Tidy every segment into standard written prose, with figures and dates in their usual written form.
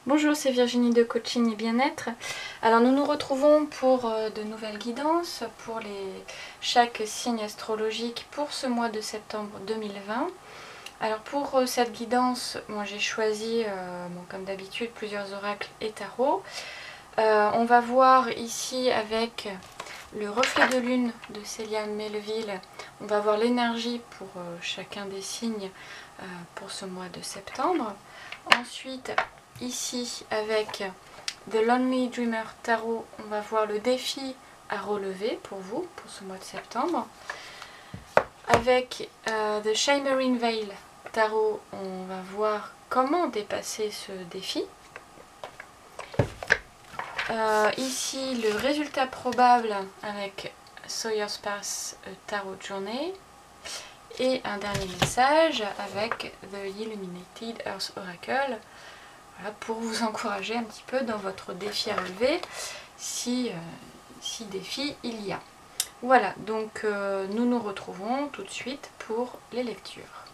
Bonjour, c'est Virginie de Coaching et Bien-être. Alors nous nous retrouvons pour de nouvelles guidances pour chaque signe astrologique pour ce mois de septembre 2020. Alors pour cette guidance, moi j'ai choisi, comme d'habitude, plusieurs oracles et tarots. On va voir ici avec le reflet de lune de Célia Melville, on va voir l'énergie pour chacun des signes pour ce mois de septembre. Ensuite, ici avec The Lonely Dreamer Tarot, on va voir le défi à relever pour vous, pour ce mois de septembre. Avec The Shimmering Veil Tarot, on va voir comment dépasser ce défi. Ici, le résultat probable avec Sawyer's Path Tarot Journey. Et un dernier message avec The Illuminated Earth Oracle. Voilà, pour vous encourager un petit peu dans votre défi à relever, si défi il y a. Voilà, donc nous nous retrouvons tout de suite pour les lectures.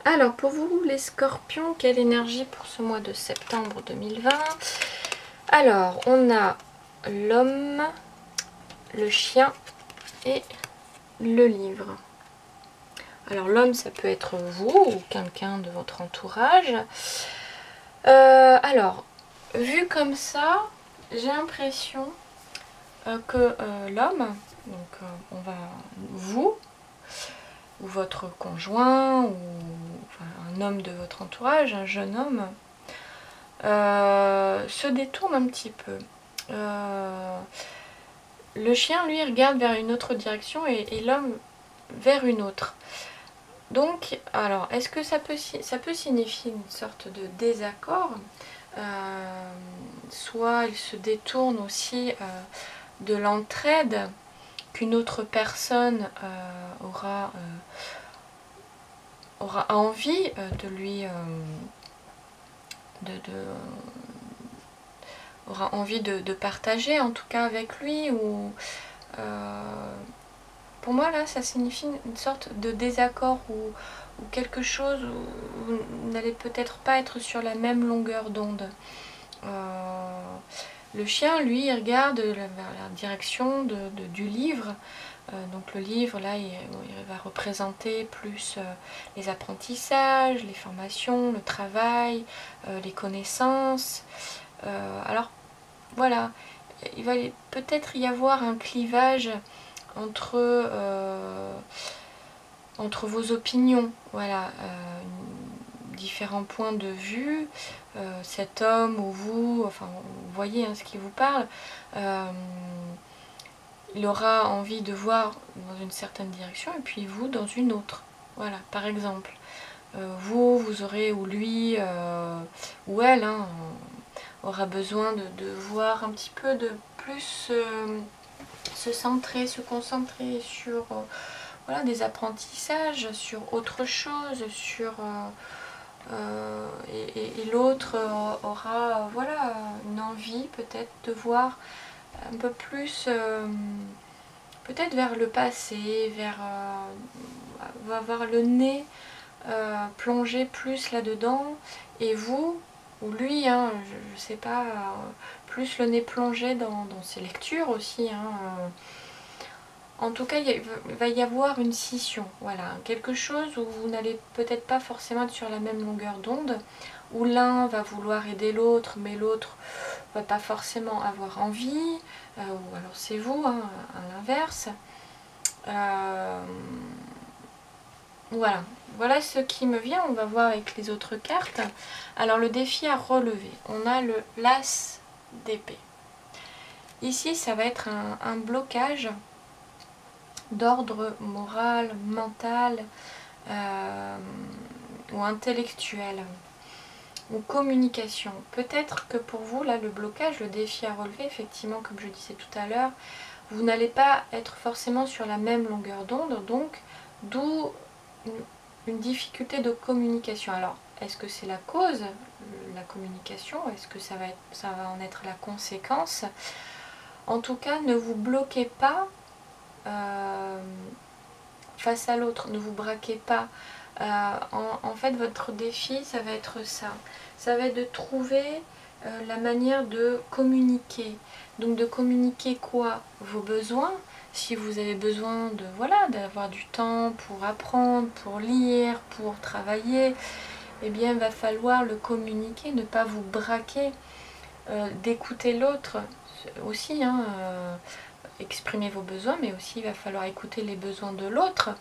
Alors pour vous les scorpions, quelle énergie pour ce mois de septembre 2020? Alors on a l'homme, le chien et le livre. Alors l'homme, ça peut être vous ou quelqu'un de votre entourage. Alors, vu comme ça, j'ai l'impression que l'homme, donc on va vous ou votre conjoint ou enfin, un homme de votre entourage, un jeune homme, se détourne un petit peu. Le chien, lui, regarde vers une autre direction et l'homme vers une autre. Donc, alors, est-ce que ça peut signifier une sorte de désaccord? Soit il se détourne aussi de l'entraide qu'une autre personne aura envie de lui aura envie de partager en tout cas avec lui, ou pour moi là ça signifie une sorte de désaccord ou quelque chose où vous n'allez peut-être pas être sur la même longueur d'onde. Le chien lui il regarde vers la direction du livre. Donc le livre là il va représenter plus les apprentissages, les formations, le travail, les connaissances. Alors voilà, il va peut-être y avoir un clivage entre vos opinions, voilà, différents points de vue. Cet homme ou vous, enfin vous voyez hein, ce qui vous parle, il aura envie de voir dans une certaine direction et puis vous dans une autre. Voilà, par exemple, vous aurez, ou lui, ou elle, hein, aura besoin de voir un petit peu de plus se centrer, se concentrer sur voilà, des apprentissages, sur autre chose, sur et l'autre aura voilà, une envie peut-être de voir un peu plus peut-être vers le passé, va avoir le nez plongé plus là-dedans, et vous ou lui, hein, je sais pas, plus le nez plongé dans ses lectures aussi. Hein, en tout cas, il va y avoir une scission, voilà, quelque chose où vous n'allez peut-être pas forcément être sur la même longueur d'onde, où l'un va vouloir aider l'autre, mais l'autre va pas forcément avoir envie, ou alors c'est vous, hein, à l'inverse. Voilà. Voilà ce qui me vient, on va voir avec les autres cartes. Alors le défi à relever, on a le l'as d'épée. Ici ça va être un blocage d'ordre moral, mental ou intellectuel ou communication. Peut-être que pour vous là le blocage, le défi à relever, effectivement comme je disais tout à l'heure, vous n'allez pas être forcément sur la même longueur d'onde, donc d'où une difficulté de communication. Alors, est-ce que c'est la cause, la communication? Est-ce que ça va en être la conséquence? En tout cas, ne vous bloquez pas face à l'autre, ne vous braquez pas. En fait, votre défi, ça va être ça. Ça va être de trouver la manière de communiquer. Donc de communiquer quoi? Vos besoins. Si vous avez besoin de d'avoir du temps pour apprendre, pour lire, pour travailler, eh bien il va falloir le communiquer, ne pas vous braquer, d'écouter l'autre aussi, hein, exprimer vos besoins, mais aussi il va falloir écouter les besoins de l'autre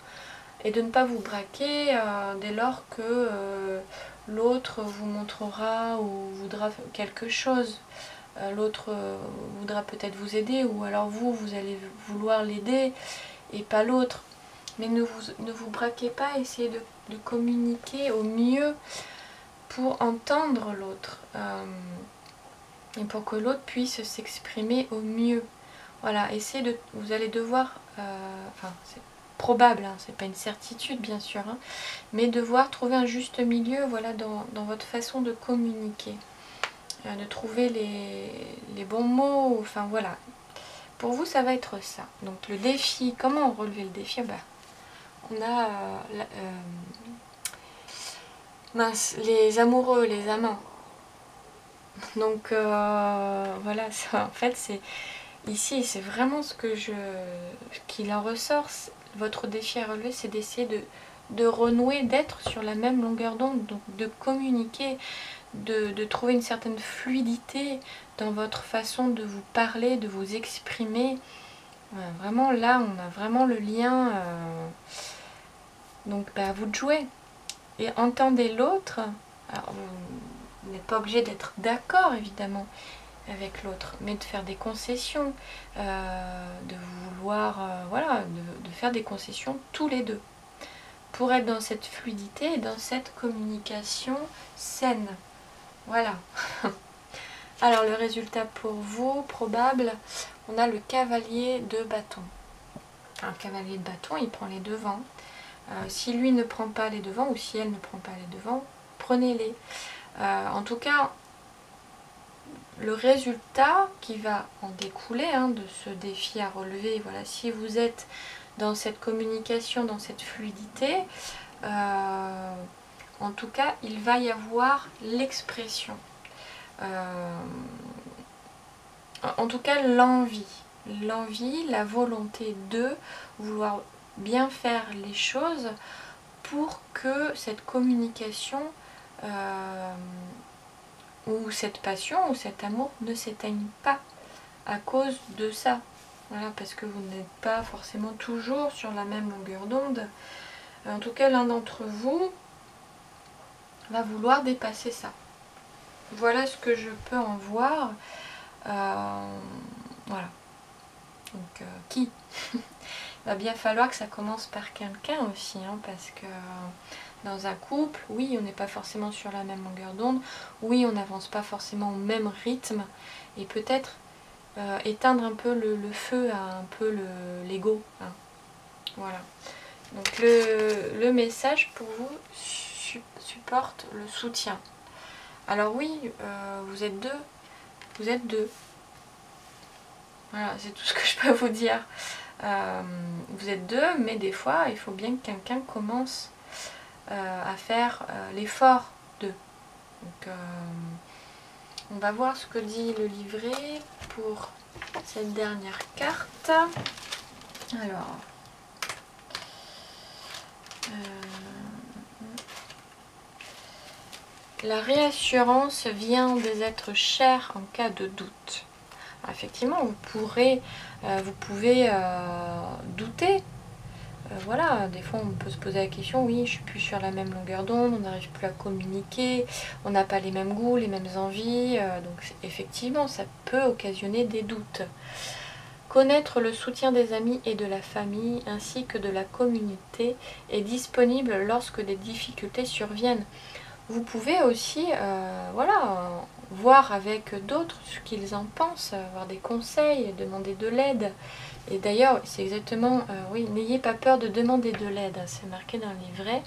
et de ne pas vous braquer dès lors que l'autre vous montrera ou voudra quelque chose. L'autre voudra peut-être vous aider, ou alors vous allez vouloir l'aider et pas l'autre. Mais ne vous braquez pas, essayez de communiquer au mieux pour entendre l'autre et pour que l'autre puisse s'exprimer au mieux. Voilà, vous allez devoir, enfin c'est probable, hein, c'est pas une certitude bien sûr, hein, mais devoir trouver un juste milieu, voilà, dans votre façon de communiquer. De trouver les bons mots, enfin voilà. Pour vous, ça va être ça. Donc le défi, comment relever le défi? On a les amoureux, les amants. Donc voilà, ça, en fait, ici, c'est vraiment ce qu'il en ressort. Votre défi à relever, c'est d'essayer de renouer, d'être sur la même longueur d'onde, donc de communiquer, de trouver une certaine fluidité dans votre façon de vous parler, de vous exprimer. Vraiment là, on a vraiment le lien. Donc à vous de jouer. Et entendez l'autre. Alors vous n'êtes pas obligé d'être d'accord évidemment avec l'autre, mais de faire des concessions, de vouloir, voilà, de faire des concessions tous les deux, pour être dans cette fluidité et dans cette communication saine. Voilà. Alors le résultat pour vous, probable, on a le cavalier de bâton. Un cavalier de bâton, il prend les devants. Si lui ne prend pas les devants, ou si elle ne prend pas les devants, prenez-les. En tout cas, le résultat qui va en découler, hein, de ce défi à relever, voilà, si vous êtes dans cette communication, dans cette fluidité, en tout cas, il va y avoir l'expression. En tout cas, l'envie, la volonté de vouloir bien faire les choses pour que cette communication ou cette passion ou cet amour ne s'éteigne pas à cause de ça. Voilà, parce que vous n'êtes pas forcément toujours sur la même longueur d'onde. En tout cas, l'un d'entre vous va vouloir dépasser ça. Voilà ce que je peux en voir. Voilà. Donc, qui il va bien falloir que ça commence par quelqu'un aussi, hein, parce que dans un couple, oui, on n'est pas forcément sur la même longueur d'onde, oui, on n'avance pas forcément au même rythme, et peut-être éteindre un peu le feu à un peu l'ego. Hein. Voilà. Donc le message pour vous supporte le soutien. Alors oui, vous êtes deux. Vous êtes deux. Voilà, c'est tout ce que je peux vous dire. Vous êtes deux, mais des fois, il faut bien que quelqu'un commence à faire l'effort d'eux. Donc, on va voir ce que dit le livret pour cette dernière carte. Alors, la réassurance vient des êtres chers en cas de doute. Alors, effectivement, vous pouvez douter. Voilà, des fois on peut se poser la question, oui, je suis plus sur la même longueur d'onde, on n'arrive plus à communiquer, on n'a pas les mêmes goûts, les mêmes envies, donc effectivement ça peut occasionner des doutes. Connaître le soutien des amis et de la famille ainsi que de la communauté est disponible lorsque des difficultés surviennent. Vous pouvez aussi voilà, voir avec d'autres ce qu'ils en pensent, avoir des conseils, demander de l'aide. Et d'ailleurs, c'est exactement, oui, n'ayez pas peur de demander de l'aide, hein, c'est marqué dans le livret.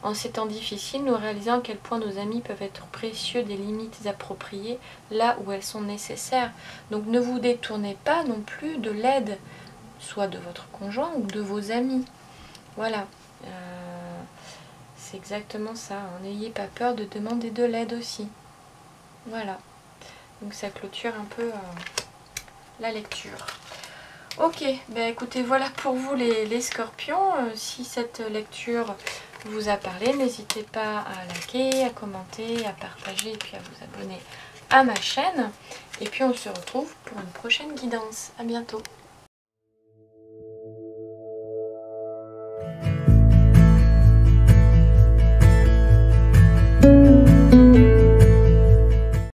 En ces temps difficiles, nous réalisons à quel point nos amis peuvent être précieux des limites appropriées là où elles sont nécessaires. Donc ne vous détournez pas non plus de l'aide, soit de votre conjoint ou de vos amis. Voilà. C'est exactement ça. N'ayez pas peur de demander de l'aide aussi. Voilà. Donc ça clôture un peu la lecture. Ok, ben écoutez, voilà pour vous les scorpions. Si cette lecture vous a parlé, n'hésitez pas à liker, à commenter, à partager et puis à vous abonner à ma chaîne. Et puis on se retrouve pour une prochaine guidance. À bientôt.